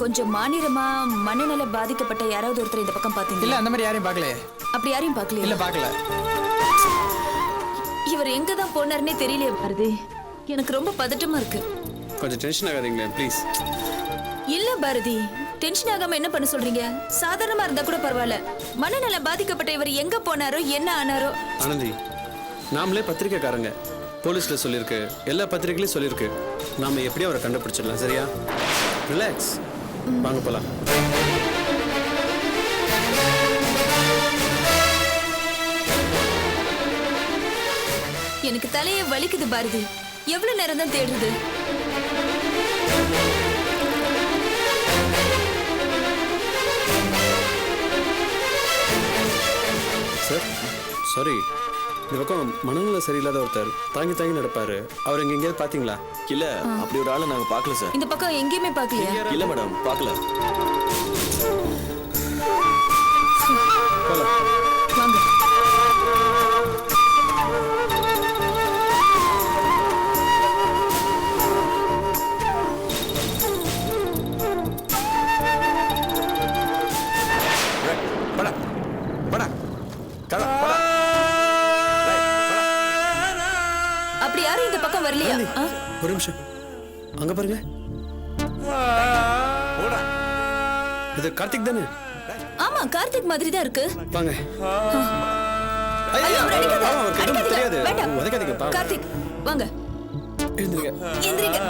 கொஞ்சம் மாநிலமா மனநல பாதிக்கப்பட்ட யாராவது ஒருத்தர் இந்த பக்கம் பாத்தீங்க? இல்ல, அந்த மாதிரி யாரையும் பார்க்கல. அப்படி யாரையும் பார்க்கல? இல்ல, பார்க்கல. இவர் எங்க தான் போனாருன்னே தெரியலையே பாரதி. எனக்கு ரொம்ப பதட்டமா இருக்கு. கொஞ்சம் டென்ஷன் ஆகாதீங்களே ப்ளீஸ். இல்ல பாரதி, டென்ஷன் ஆகாம என்ன பண்ண சொல்றீங்க? சாதாரணமா இருந்தா கூட பரவாயில்ல. மனநல பாதிக்கப்பட்ட இவர் எங்க போனாரோ என்ன ஆனாரோ? ஆனந்தி, நாமளே பத்திரிக்கைக்காரங்க, போலீஸ்ல சொல்லியிருக்கு, எல்லா பத்திரிகையிலையும் சொல்லியிருக்கு. நாம எப்படியும் அவரை கண்டுபிடிச்சிடலாம். சரியா? ரிலாக்ஸ், வாங்க போலாம். எனக்கு தலையே வலிக்குது பாரதி. எவ்வளவு நேரம் தான் தேடுறது? சார், சாரி, இந்த பக்கம் மனநல சரியில்லாத ஒருத்தர் தாங்கி தாங்கி நடப்பாரு. அவர் எங்க எங்கேயாவது பாத்தீங்களா? இல்ல, அப்படி ஒரு ஆளை நாங்க பார்க்கல சார். இந்த பக்கம் எங்கேயுமே பார்க்கலையா? இல்ல மேடம், பார்க்கல. வாங்க. அப்படி யாரும் இந்த பக்கம் வரலையா? ஒரு நிமிஷம், அங்க பாருங்க. இது கார்த்திக் தானே? ஆமா, கார்த்திக் மாதிரி தான் இருக்கு. வாங்க. ஐயோ, அவரை அடிக்காத. அடிக்காதீங்க. தெரியாது, வேண்டாம். உதைக்காதீங்க. கார்த்திக், வாங்க. எழுந்திருங்க. எந்திரிங்க.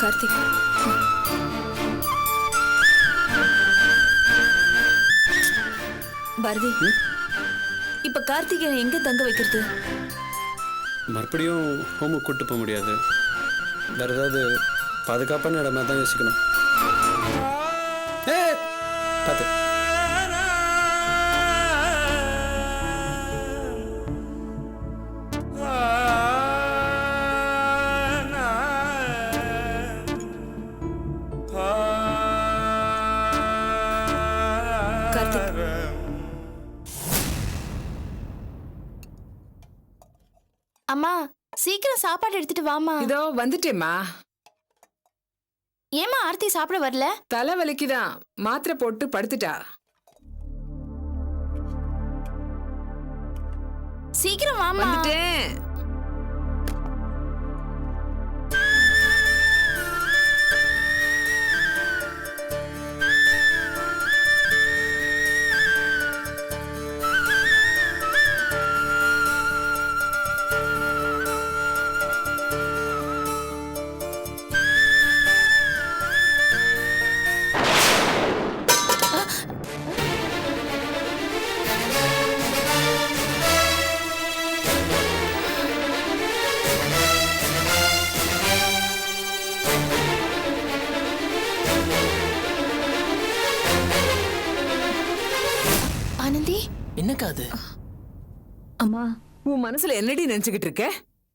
கார்த்திக், பாரதி, இப்ப கார்த்திகை எங்க தங்க வைக்கிறது? மறுபடியும் ஹோமுக்கு கூட்டு போக முடியாது. வேற ஏதாவது பாதுகாப்பான இடமா தான் யோசிக்கணும். பார்த்து கார்த்திக், அம்மா சீக்கிரம் சாப்பாடு எடுத்துட்டு வாமா. இதோ வந்துட்டேம்மா. ஏமா ஆர்த்தி சாப்பிட வரல? தலை வலிக்குதான், மாத்திரை போட்டு படுத்துட்டா. சீக்கிரம் வாமா. வந்துட்டேன். ஆனந்தி, என்னக்கா அது? அம்மா, உன் மனசுல என்னடி நினைச்சுக்கிட்டு இருக்க?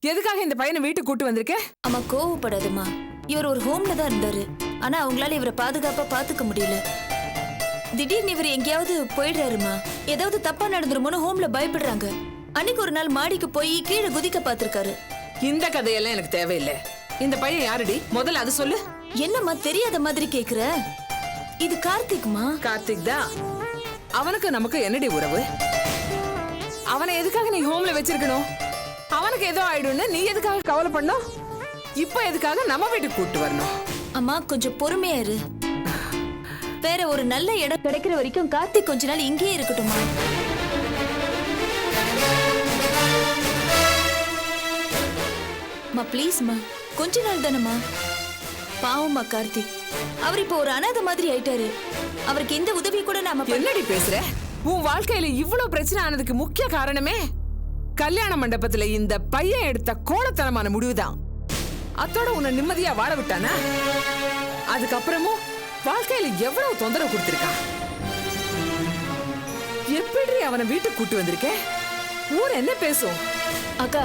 எதுக்காக இந்த பையனை வீட்டுக்கு கூட்டு வந்திருக்க? அம்மா கோவப்படாதம்மா. இவர் ஒரு ஹோம்ல தான் இருந்தாரு. ஆனா அவங்களால இவரை பாதுகாப்பா பாத்துக்க முடியல. திடீர்னு இவர் எங்கேயாவது போயிடுறாருமா. ஏதாவது தப்பா நடந்துருமோன்னு ஹோம்ல பயப்படுறாங்க. அன்னைக்கு ஒரு நாள் மாடிக்கு போய் கீழே குதிக்க பாத்திருக்காரு. இந்த கதையெல்லாம் எனக்கு தேவையில்லை. இந்த பையன் யாருடி? முதல்ல அது சொல்லு. என்னம்மா தெரியாத மாதிரி கேக்குற? இது கார்த்திக்மா. கார்த்திக் தான். அவனுக்கு நமக்கு என்னடி உறவு? அவனை எதுக்காக நீ ஹோம்ல வச்சிருக்கணும்? அவனுக்கு ஏதோ ஆயிடும்னு நீ எதுக்காக கவலை பண்ணும்? இப்ப எதுக்காக நம்ம வீட்டுக்கு கூட்டு வரணும்? அம்மா கொஞ்சம் பொறுமையா இரு. வேற ஒரு நல்ல இடம் கிடைக்கிற வரைக்கும் கார்த்திக் கொஞ்ச நாள் இங்கேயே இருக்கட்டுமா? மா ப்ளீஸ்மா, கொஞ்ச நாள் தானம்மா. பாவம்மா கார்த்திக், அவர் இப்போ ஒரு அனாதை மாதிரி ஆயிட்டாரு. அவருக்கு எந்த உதவி கூட நாம என்னடி பேசுற? உன் வாழ்க்கையில இவ்வளவு பிரச்சனை ஆனதுக்கு முக்கிய காரணமே கல்யாண மண்டபத்துல இந்த பையன் எடுத்த கோலத்தனமான முடிவுதான். அத்தோட உன்னை நிம்மதியா வாழ விட்டானா? அதுக்கப்புறமும் வாழ்க்கையில எவ்வளவு தொந்தரவு கொடுத்திருக்கான். எப்படி அவனை வீட்டுக்கு கூட்டு வந்திருக்க? ஊர் என்ன பேசும்? அக்கா,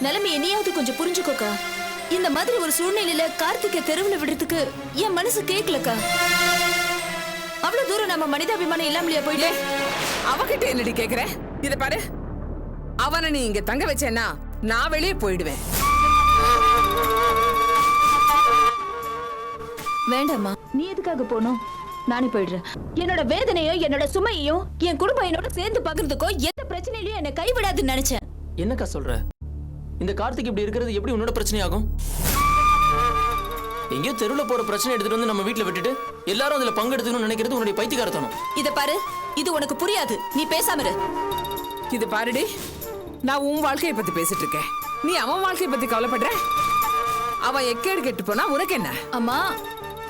நிலைமை என்னையாவது கொஞ்சம் புரிஞ்சுக்கோக்கா. இந்த மாதிரி ஒரு சூழ்நிலையில கார்த்திகை தெருவுல விடுறதுக்கு என் மனசு கேட்கலக்கா. அவ்வளவு தூரம் நம்ம மனிதாபிமானம் இல்லாமலையா போயிட்டே. அவகிட்ட என்னடி கேக்குற? இத பாரு, அவனை நீ இங்க தங்க வச்சேன்னா நான் வெளியே போயிடுவேன். வேண்டாம்மா, நீ எதுக்காக போகணும்? நானே போயிடுறேன். என்னோட வேதனையோ என்னோட சுமையையும் என் குடும்பம் என்னோட சேர்ந்து பகிர்ந்துக்கோ எந்த பிரச்சனையிலயும் என்னை கைவிடாதுன்னு நினைச்சேன். என்னக்கா சொல்ற? இந்த கார்த்திக் இப்படி இருக்கிறது எப்படி உன்னோட பிரச்சனையாகும்? எங்கேயோ தெருவில் போற பிரச்சனை எடுத்துட்டு வந்து நம்ம வீட்டுல விட்டுட்டு எல்லாரும் அதுல பங்கெடுத்துக்கணும்னு நினைக்கிறது உன்னுடைய பைத்தியக்காரத்தனம். இத பாரு, இது உனக்கு புரியாது. நீ பேசாம இரு. இது பாருடி, நான் உன் வாழ்க்கையை பத்தி பேசிட்டு இருக்கேன், நீ அவன் வாழ்க்கையை பத்தி கவலைப்படுற. அவன் எக்கேடு கெட்டு போனா உனக்கு என்ன? அம்மா,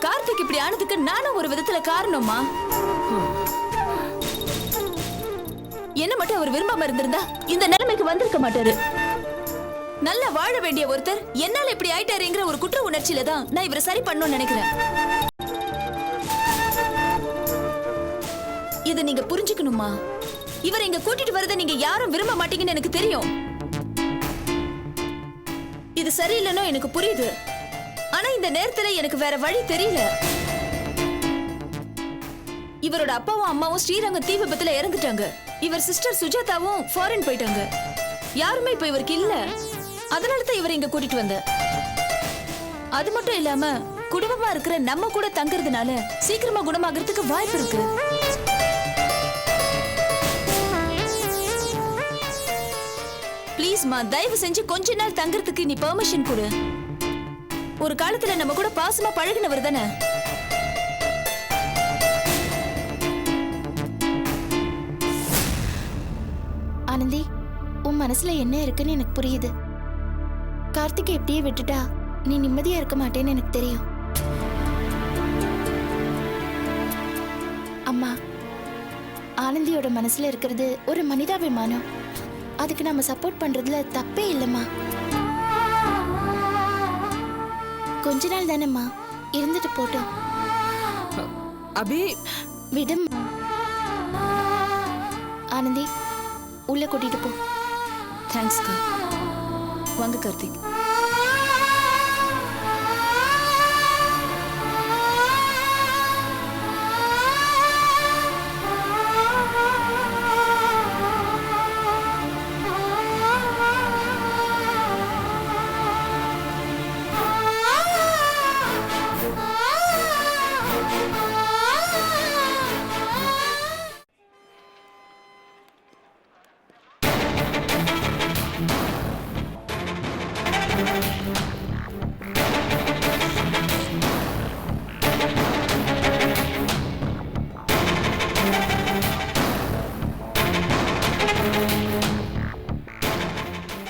கார்த்திக் இப்படி ஆனதுக்கு நானும் ஒரு விதத்துல காரணம்மா. என்ன மட்டும் அவர் விரும்பாம இருந்திருந்தா இந்த நிலைமைக்கு வந்திருக்க மாட்டாரு. நல்லா வாழ வேண்டிய ஒருத்தர் என்னால இப்படி ஆயிட்டாருங்கிற ஒரு குற்ற உணர்ச்சியில தான் நான் இவரை சரி பண்ணணும்னு நினைக்கிறேன். இத நீங்க புரிஞ்சுக்கணுமா? இவரை இங்க கூட்டிட்டு வரதை நீங்க யாரும் விரும்ப மாட்டீங்கன்னு எனக்கு தெரியும். இது சரியில்லைன்னு எனக்கு புரியுது. ஆனா இந்த நேரத்துல எனக்கு வேற வழி தெரியல. இவரோட அப்பாவும் அம்மாவும் ஸ்ரீரங்கம் தீ விபத்துல இறந்துட்டாங்க. இவர் சிஸ்டர் சுஜாதாவும் ஃபாரின் போயிட்டாங்க. யாருமே இப்ப இவருக்கு இல்ல. அதனால தான் இவரை இங்க கூட்டிட்டு வந்த. அது மட்டும் இல்லாம குடும்பமா இருக்கிற நம்ம கூட தங்குறதுனால சீக்கிரமா குணமாகறதுக்கு வாய்ப்பு இருக்கு. ப்ளீஸ்மா, தயவு செஞ்சு கொஞ்ச நாள் தங்குறதுக்கு நீ பெர்மிஷன் கொடு. ஒரு காலத்துல நம்ம கூட பாசமா பழகினவர் தானே. ஆனந்தி, உன் மனசுல என்ன இருக்குன்னு எனக்கு புரியுது. கார்த்திகை எப்படியே விட்டுட்டா நீ நிம்மதியா இருக்க மாட்டேன்னு எனக்கு தெரியும். அம்மா, ஆனந்தியோட மனசுல இருக்கிறது ஒரு மனிதாபிமானம். அதுக்கு நம்ம சப்போர்ட் பண்றதுல தப்பே இல்லம்மா. கொஞ்ச நாள் தானேம்மா, இருந்துட்டு போட்டோம். அபி, விடும்மா. ஆனந்தி, உள்ள கூட்டிட்டு போ. தேங்க்ஸ்க்கா. வாங்க கார்த்திக்.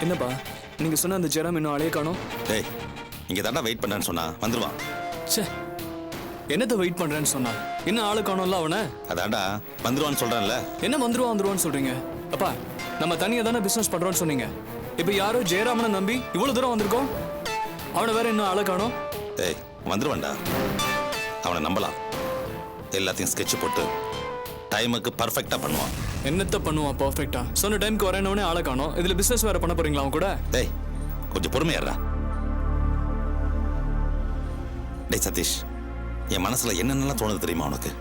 என்னப்பா, நீங்க சொன்ன அந்த ஜெரம் இன்னும் அலைய காணோம்? டேய், இங்க தாண்டா வெயிட் பண்ணான்னு சொன்னா வந்துருவான். ச்சே, என்னத்த வெயிட் பண்றேன்னு சொன்னா? இன்னும் ஆளு காணோம்ல அவனை? அதான்டா வந்துருவான்னு சொல்றான்ல. என்ன வந்துருவான்னு சொல்றீங்க? அப்பா, நம்ம தனியா தானே பிசினஸ் பண்றோம்னு சொன்னீங்க. இப்ப யாரோ ஜெயராமனை நம்பி இவ்வளவு தூரம் வந்திருக்கோம். அவனை வேற இன்னும் ஆளு காணோம். டேய், வந்துருவான்டா. அவனை நம்பலாம். எல்லாத்தையும் ஸ்கெட்ச் போட்டு டைமுக்கு பர்ஃபெக்டா பண்ணுவான். என்னத்த பண்ணுவான் பர்ஃபெக்டா? சொன்ன டைம்க்கு வரேன்னே ஆளை காணோம். இதுல பிசினஸ் வேற பண்ண போறீங்களா அவன் கூட? டேய், கொஞ்சம் பொறுமையாடுறா. டேய் சதீஷ், என் மனசுல என்னென்னலாம் தோணுது தெரியுமா உனக்கு?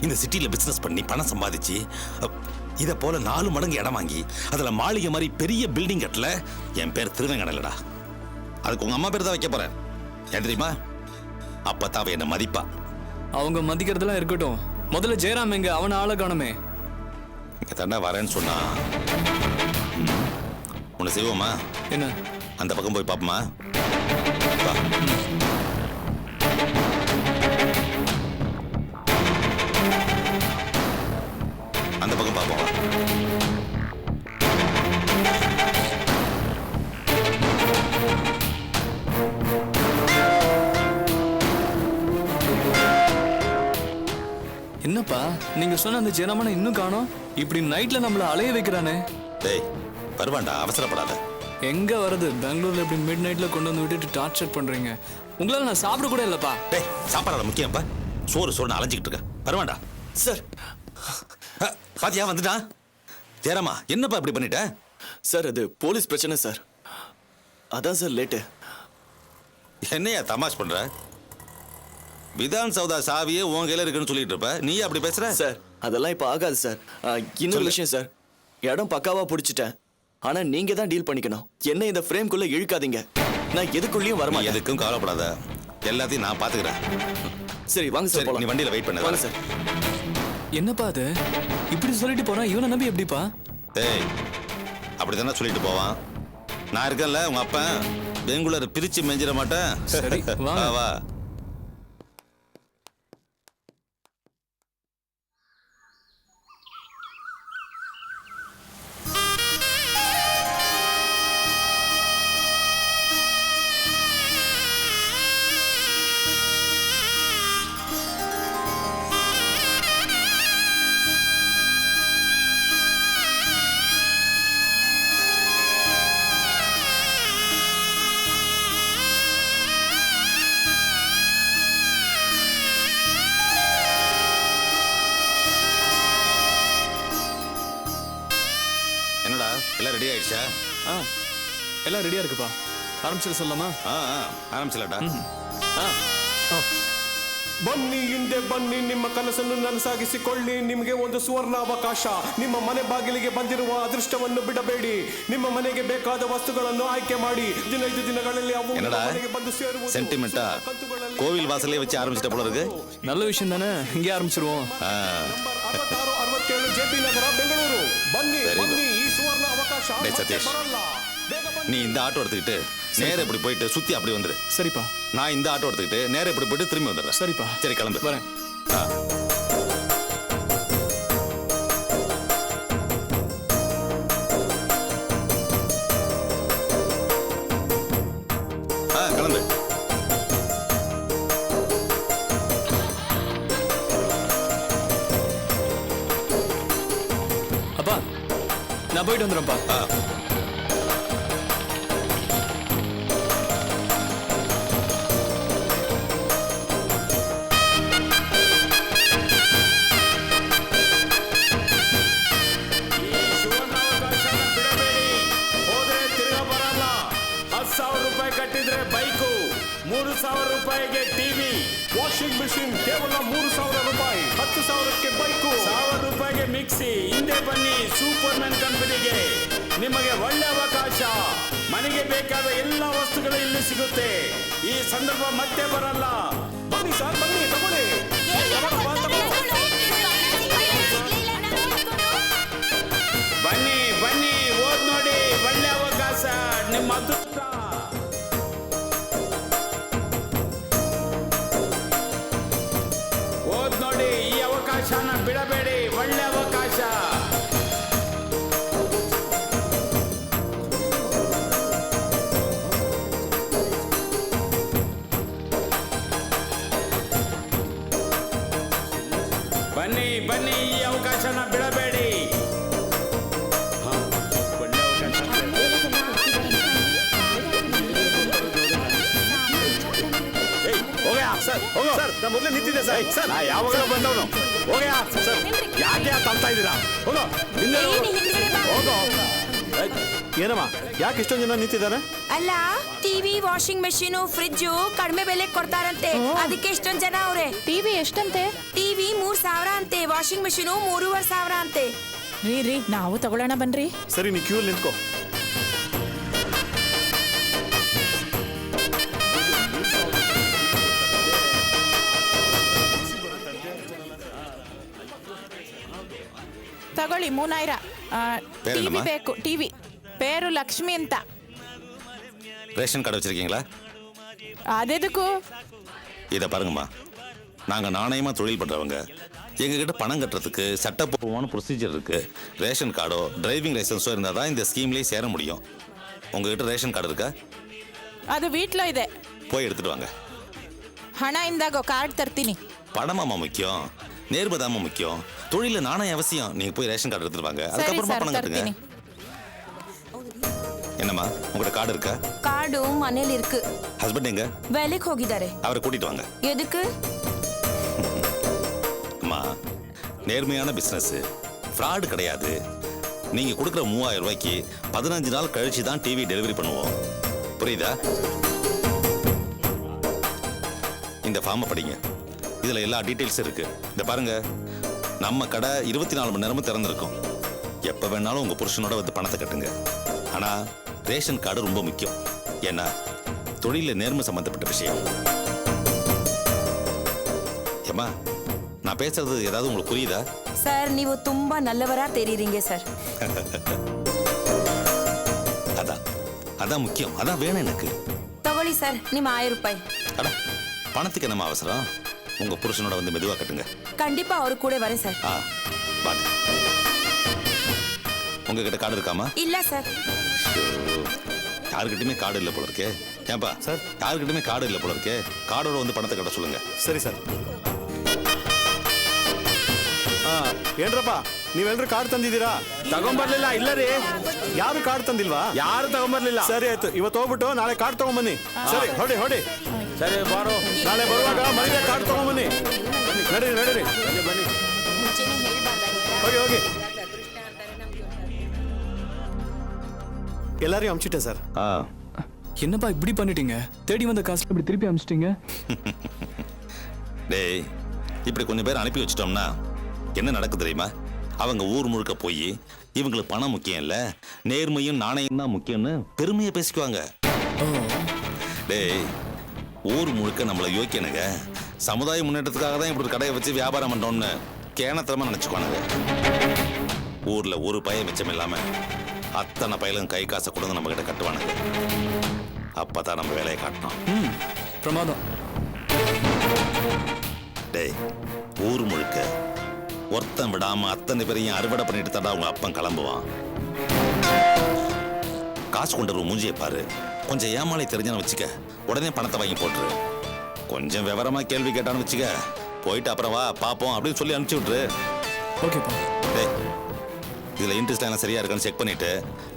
இந்த சிட்டில பிசினஸ் பண்ணி பணம் சம்பாதிச்சு இதை போல 4 மடங்கு இடம் வாங்கி அதுல மாளிகை மாதிரி பெரிய பில்டிங் கட்டல. என் பேர் திருவேங்கடலடா. அதுக்கு உங்க அம்மா பேர் தான் வைக்க போறேன். ஏன் தெரியுமா? அப்பதான் அவ என்ன மதிப்பா. அவங்க மதிக்கிறதெல்லாம் இருக்கட்டும். முதல்ல ஜெயராம் எங்க? அவனை ஆளை காணுமே. இங்க தாண்டா வரேன்னு சொன்னா. உன்னை செய்வோமா? என்ன? அந்த பக்கம் போய் பாப்போமா? வா. அந்த பக்கம் பாப்போம். என்னப்பா, நீங்க சொன்ன அந்த ஜெயராமனை இன்னும் காணோம்? இப்படி நைட்ல நம்மள அலைய வைக்கிறானே. டேய், வருவான்டா, அவசரப்படாத. எங்க வருது? பெங்களூர்ல இப்படி மிட் நைட்ல கொண்டு வந்து விட்டுட்டு டார்ச்சர் பண்றீங்க. உங்களால நான் சாப்பிட கூட இல்லப்பா. டேய், சாப்பாடு முக்கியம்ப்பா. சோறு அலைஞ்சிக்கிட்டு இருக்க. வருவான்டா. சார், பாத்தியா வந்துட்டான். ஜெயராமா, என்னப்பா இப்படி பண்ணிட்ட? சார் அது போலீஸ் பிரச்சனை சார். அதான் சார் லேட்டு. என்னையா தமாஷ் பண்ற? விதான் சௌதா சாவியே உன் கையில இருக்குன்னு சொல்லிட்டு இருப்ப, நீ அப்படி பேசுற? சார் அதெல்லாம் இப்போ ஆகாது சார். இன்னொரு விஷயம் சார், இடம் பக்காவா பிடிச்சிட்டேன். ஆனா நீங்க தான் டீல் பண்ணிக்கணும். என்ன இந்த ஃப்ரேம்குள்ள இழுக்காதீங்க. நான் எதுக்குள்ளேயும் நீ வரமாட்டேன். எதுக்கும் கவலைப்படாத, எல்லாத்தையும் நான் பாத்துக்கிறேன். சரி வாங்க சார் சரி, நீ போலாம். வண்டியில வெயிட் பண்ணு. வாங்க சார். என்னப்பா அது இப்படி சொல்லிட்டு போனா இவனை நம்பி எப்படிப்பா? டேய், அப்படித்தானே சொல்லிட்டு போவான். நான் இருக்கேன்ல, உங்க அப்பன் பெங்குலர் பிரிச்சு மெஞ்சிட மாட்டேன். சரி, வாங்க. வா வா. என்னடா எல்லாம் ரெடி ஆயிடுச்சா? எல்லாம் ரெடியா இருக்குப்பா. ஆரம்பிச்சிட சொல்லலாமா? ஆரம்பிச்சலடா. ಬನ್ನಿ ಹಿಂದೆ ಬನ್ನಿ, ನಿಮ್ಮ ಕನಸನ್ನು ನನಸಾಗಿಸಿಕೊಳ್ಳಿ. ನಿಮಗೆ ಒಂದು ಸುವರ್ಣ ಅವಕಾಶ. ನಿಮ್ಮ ಮನೆ ಬಾಗಿಲಿಗೆ ಬಂದಿರುವ ಅದೃಷ್ಟವನ್ನು ಬಿಡಬೇಡಿ. ನಿಮ್ಮ ಮನೆಗೆ ಬೇಕಾದ ವಸ್ತುಗಳನ್ನು ಆಯ್ಕೆ ಮಾಡಿ. 15 ದಿನಗಳಲ್ಲಿ ಅವು என்னடா ಮನೆಗೆ ಬಂದು ಸೇರುವುದು. சென்டிமெண்டா கோவில் வாசலே வச்சு ஆரம்பிச்சிட்ட போல இருக்கு. நல்ல விஷயம் தானே, இங்கே ஆரம்பிச்சிருவோம். ನಂಬರ್ 66 67 ಜೆಪಿ ನಗರ ಬೆಂಗಳೂರು. ಬನ್ನಿ Very good. ಬನ್ನಿ, ಈ ಸುವರ್ಣ ಅವಕಾಶ டேய் ಮತ್ತೆ சதீஷ், ಬರಲ್ಲ. ಬೇಗ ಬನ್ನಿ. நீ இந்த ஆட்டோ எடுத்துக்கிட்டு நேரா இப்படி போயிட்டு சுத்தி அப்படி வந்துரு. சரிப்பா. நான் இந்த ஆட்டோ எடுத்துக்கிட்டு நேரா இப்படி போயிட்டு திரும்பி வந்துடுறேன். சரிப்பா. சரி கிளம்பு. வரேன். கிளம்பு. அப்பா நான் போயிட்டு வந்துடுறேன்ப்பா. ₹10,000 ಕಟ್ಟಿದ್ರೆ ಬೈಕು, ₹3,000 ಟಿವಿ, ವಾಷಿಂಗ್ ಮಿಷಿನ್ ಕೇವಲ ₹3,000, ₹10,000 ಬೈಕು, ₹1,000 ಮಿಕ್ಸಿ. ಹಿಂದೆ ಬನ್ನಿ ಸೂಪರ್ ಮ್ಯಾನ್ ಕಂಪನಿಗೆ. ನಿಮಗೆ ಒಳ್ಳೆ ಅವಕಾಶ. ಮನೆಗೆ ಬೇಕಾದ ಎಲ್ಲ ವಸ್ತುಗಳು ಇಲ್ಲಿ ಸಿಗುತ್ತೆ. ಈ ಸಂದರ್ಭ ಮತ್ತೆ ಬರಲ್ಲ. ಬನ್ನಿ ಸರ್, ಬನ್ನಿ ತಗೊಳ್ಳಿ. ಬನ್ನಿ ಬನ್ನಿ, ಓದ್ ನೋಡಿ, ಒಳ್ಳೆ ಅವಕಾಶ, ನಿಮ್ಮ ಅದೃಷ್ಟ. ಓದ್ ನೋಡಿ, ಈ ಅವಕಾಶನ ಬಿಡಬೇಡಿ, ಒಳ್ಳೆ ಅವಕಾಶ. ಬನ್ನಿ ಬನ್ನಿ, ಈ ಅವಕಾಶನ ಬಿಡಬೇಡಿ. ಒಳ್ಳೆ ಅವಕಾಶ. ಹೋಗ್ಯಾ ಸರ್, ಹೋಗೋ ಸರ್. ನಾ ಮೊದಲೇ ನಿಂತಿದ್ದೆ ಸರ್. ಸರ್ ನಾ ಯಾವಾಗ ಬಂದವನು. ಹೋಗ್ಯಾ ಸರ್, ಯಾಕೆ ತಳ್ತಾ ಇದ್ದೀರಾ? ಹೋಗೋ ಹಿಂದೆ ಹೋಗೋ. ಏನಮ್ಮ, ಯಾಕೆ ಇಷ್ಟೊಂದು ಜನ ನಿಂತಿದ್ದಾರೆ? ಅಲ್ಲ, ಟಿವಿ, ವಾಷಿಂಗ್ ಮೆಷಿನ್, ಫ್ರಿಡ್ಜ್ ಕಡಿಮೆ ಬೆಲೆ ಕೊಡ್ತಾರಂತೆ, ಅದಕ್ಕೆ ಎಷ್ಟೊಂದ್ ಜನ ಅವ್ರೆ. ಟಿವಿ ಎಷ್ಟಂತೆ? ಟಿವಿ 3,000 ಅಂತೆ, ವಾಷಿಂಗ್ ಮೆಷಿನ್ 3,500 ಅಂತೆ. ರೀ ನಾವು ತಗೊಳ್ಳೋಣ ಬನ್ರಿ. ಸರಿ, ನೀ ಕ್ಯೂ ನಿಂತ್ಕೋ. ತಗೊಳ್ಳಿ 3,000. ಟಿವಿ பேரென்னம்மா? ಬೇಕು. ಟಿವಿ பேரு லக்ஷ்மி ಅಂತ. ரேஷன் கார்டு வச்சிருக்கீங்களா? ಅದೆದಕ್ಕೂ? இதை பாருங்கம்மா, நாங்கள் நாணயமாக தொழில் பண்ணுறவங்க. எங்ககிட்ட பணம் கட்டுறதுக்கு சட்டப்பூர்வமான ப்ரொசீஜர் இருக்கு. ரேஷன் கார்டோ டிரைவிங் லைசன்ஸோ இருந்தால் தான் இந்த ஸ்கீம்லேயே சேர முடியும். உங்ககிட்ட ரேஷன் கார்டு இருக்கா? ಅದು வீட்ல ಇದೆ. போய் எடுத்துட்டு வாங்க. ಹಣ ಇಂದಾಗೋ ಕಾರ್ಡ್ ತರ್ತೀನಿ. பணமாமா முக்கியம், நேர்மதாமா முக்கியம். தொழிலில் நாணயம் அவசியம். நீங்கள் போய் ரேஷன் கார்டு எடுத்துட்டு வாங்க, ಸರಿ அதுக்கப்புறமா ಸರ್, பணம் கட்டுங்க. ತರ್ತೀನಿ. என்னம்மா, உங்கள்கிட்ட கார்டு இருக்கா? ಕಾರ್ಡು ಮನೇಲಿ ಇருக்கு. ஹஸ்பண்ட் எங்க? வேலைக்கு ಹೋಗಿದ್ದಾರೆ. அவரை கூட்டிட்டு வாங்க. எதுக்கு? அம்மா, நேர்மையான பிசினஸ், ஃப்ராடு கிடையாது. நீங்க கொடுக்குற 3,000 ரூபாய்க்கு 15 நாள் கழிச்சு தான் டிவி டெலிவரி பண்ணுவோம். புரியுதா? இந்த ஃபார்மை படிங்க. இதுல எல்லா டீடைல்ஸ் இருக்கு. இந்த பாருங்க, நம்ம கடை 24 மணி நேரமும் திறந்திருக்கும். எப்ப வேணாலும் உங்க புருஷனோட வந்து பணத்தை கட்டுங்க. ஆனா ரேஷன் கார்டு ரொம்ப முக்கியம். ஏன்னா தொழில நேர்மை சம்பந்தப்பட்ட விஷயம். ஏமா, நான் பேசுறது ஏதாவது உங்களுக்கு புரியுதா? ಸರ್ ನೀವು ತುಂಬಾ ನಲ್ಲವರ ತೆರೀರಿಂಗೆ ಸರ್. அதான் முக்கியம். அதான் வேணும் எனக்கு. ತಗೊಳ್ಳಿ ಸರ್ ನಿಮ್ಮ 1000 ರೂಪಾಯಿ. அட, பணத்துக்கு நம்ம அவசரம். உங்க புருஷனோட வந்து மெதுவா கட்டுங்க. கண்டிப்பா அவரு கூட வரேன் சார். பாத்து. உங்ககிட்ட கார்டு இருக்காமா? இல்ல சார். யாருக்கிட்டயுமே கார்டு இல்ல போல இருக்கே. ஏன்பா சார், யாருக்கிட்டயுமே கார்டு இல்ல போல இருக்கே. கார்டோட வந்து பணத்தை கட்ட சொல்லுங்க. ಸರಿ ಸರ್. ಏನ್ರಪ್ಪ ನೀವೆಲ್ಲರೂ ಕಾರ್ಡ್ ತಂದಿದ್ದೀರಾ? ತಗೊಂಬರ್ಲಿಲ್ಲ. ಇಲ್ಲ ರೀ, ಯಾರು ಕಾರ್ಡ್ ತಂದಿಲ್ವಾ? ಯಾರು ತಗೊಂಬರ್ಲಿಲ್ಲ. ಸರಿ ಆಯ್ತು, ಇವತ್ತು ಹೋಗ್ಬಿಟ್ಟು ನಾಳೆ ಕಾರ್ಡ್ ತಗೊಂಬನ್ನಿ. ಸರಿ, ಹೊಡಿ ಹೊಡಿ. ಸರಿ ಬಾರೋ. ನಾಳೆ ಬರುವಾಗ ಮನೆಗೆ ಕಾರ್ಡ್ ತಗೊಂಬನ್ನಿ. ನಡೀರಿ ನಡೀರಿ, ಬನ್ನಿ. ಹೋಗಿ ಹೋಗಿ. எல்லாரையும் அனுப்பிச்சிட்டேன் சார். என்னப்பா இப்படி பண்ணிட்டீங்க? தேடி வந்த காசு இப்படி திருப்பி அனுப்பிச்சிட்டீங்க. டேய், இப்படி கொஞ்சம் பேர் அனுப்பி வச்சிட்டோம்னா என்ன நடக்கு தெரியுமா? அவங்க ஊர் முழுக்க போய் இவங்களுக்கு பணம் முக்கியம் இல்ல, நேர்மையும் நாணயம் தான் முக்கியம்னு பெருமையை பேசிக்குவாங்க. டேய், ஊர் முழுக்க நம்மளை யோக்கியனுங்க சமுதாய முன்னேற்றத்துக்காக தான் இப்படி கடையை வச்சு வியாபாரம் பண்றோம்னு கேனத்தரமா நினைச்சுக்குவானுங்க. ஊர்ல ஒரு பையன் மிச்சம் இல்லாம அத்தனை பையலும் கை காசை கொடுங்க நம்ம கிட்ட கட்டுவானுங்க. அப்பதான் நம்ம வேலையை காட்டணும். பிரமாதம். டேய், ஊர் முழுக்க ஒருத்தன் விடாம அத்தனை பேரையும் அறுவடை பண்ணிட்டு தடா அவங்க அப்பன் கிளம்புவான். காசு கொண்டு வர மூஞ்சியை பாரு. கொஞ்சம் ஏமாளி தெரிஞ்சான்னு வச்சுக்க, உடனே பணத்தை வாங்கி போட்டுரு. கொஞ்சம் விவரமா கேள்வி கேட்டான்னு வச்சுக்க, போயிட்டு அப்புறம் வா பாப்போம் அப்படின்னு சொல்லி அனுப்பிச்சு விட்டுரு. ஓகேப்பா. டேய், இதுல இன்ட்ரெஸ்ட் எல்லாம் சரியா இருக்கான்னு செக் பண்ணிட்டு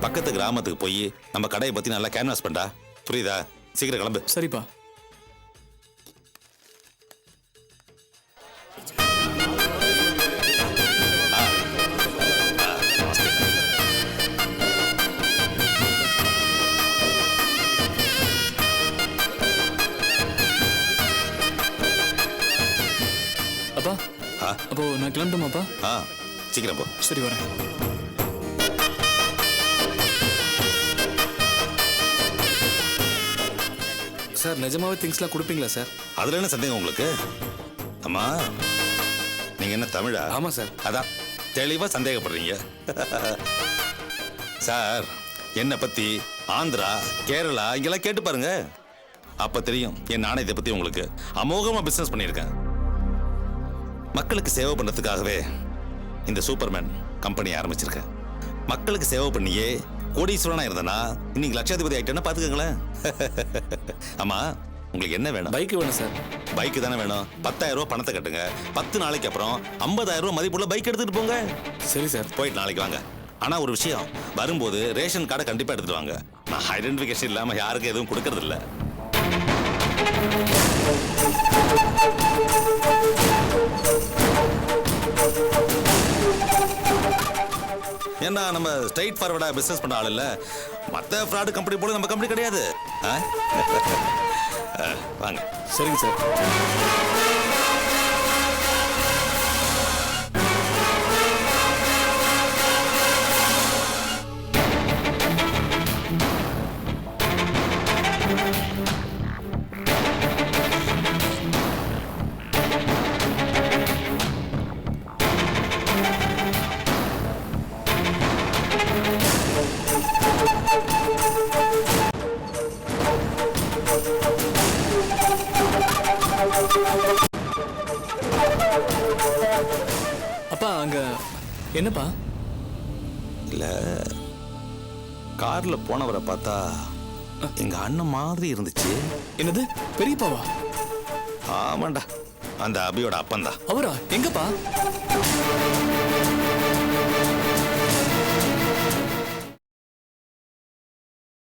பக்கத்து கிராமத்துக்கு போய் நம்ம கடையை பத்தி நல்லா கேன்வாஸ் பண்ணா. புரியுதா? சீக்கிரம் கிளம்பு. சரிப்பா. அப்பா, அப்போ நான் கிளம்பட்டுமாப்பா? சீக்கிரம் போ. சரி, வரேன். சார், நிஜமாவே திங்ஸ்லாம் கொடுப்பீங்களா சார்? அதுல என்ன சந்தேகம் உங்களுக்கு? அம்மா, நீங்க என்ன தமிழா? ஆமா சார். அதான் தெளிவா சந்தேகப்படுறீங்க. சார், என்னை பத்தி ஆந்திரா, கேரளா இங்கெல்லாம் கேட்டு பாருங்க. அப்ப தெரியும் என் நாணயத்தை பத்தி உங்களுக்கு. அமோகமா பிசினஸ் பண்ணியிருக்கேன். மக்களுக்கு சேவை பண்றதுக்காகவே இந்த சூப்பர்மேன் கம்பெனி ஆரம்பிச்சிருக்கேன். மக்களுக்கு சேவை பண்ணியே கோடீஸ்வரனா இருந்தனா இன்னைக்கு லட்சாதிபதி ஆயிட்டேன்னா பாத்துக்கங்களேன். ஆமா, உங்களுக்கு என்ன வேணும்? பைக் வேணும் சார். பைக் தானே வேணும். 10,000 ரூபாய் பணத்தை கட்டுங்க. 10 நாளைக்கு அப்புறம் 50,000 ரூபாய் மதிப்புள்ள பைக் எடுத்துட்டு போங்க. சரி சார். போயிட்டு நாளைக்கு வாங்க. ஆனா ஒரு விஷயம், வரும்போது ரேஷன் கார்டை கண்டிப்பா எடுத்துட்டு வாங்க. நான் ஐடென்டிபிகேஷன் இல்லாம யாருக்கும் எதுவும் கொடுக்கறது இல்ல. ஏன்னா நம்ம ஸ்ட்ரைட் ஃபார்வர்டா பிசினஸ் பண்ண ஆள் இல்ல. மத்த ஃப்ராட் கம்பெனி போல நம்ம கம்பெனி கிடையாது. வாங்க. சரிங்க சார். அப்பா, அங்க என்னப்பா? இல்ல, கார்ல போனவரை பார்த்தா எங்க அண்ணன் மாதிரி இருந்துச்சு. என்னது, பெரியப்பாவா? ஆமாண்டா, அந்த அபியோட அப்பன் தான். அவரா? எங்கப்பா?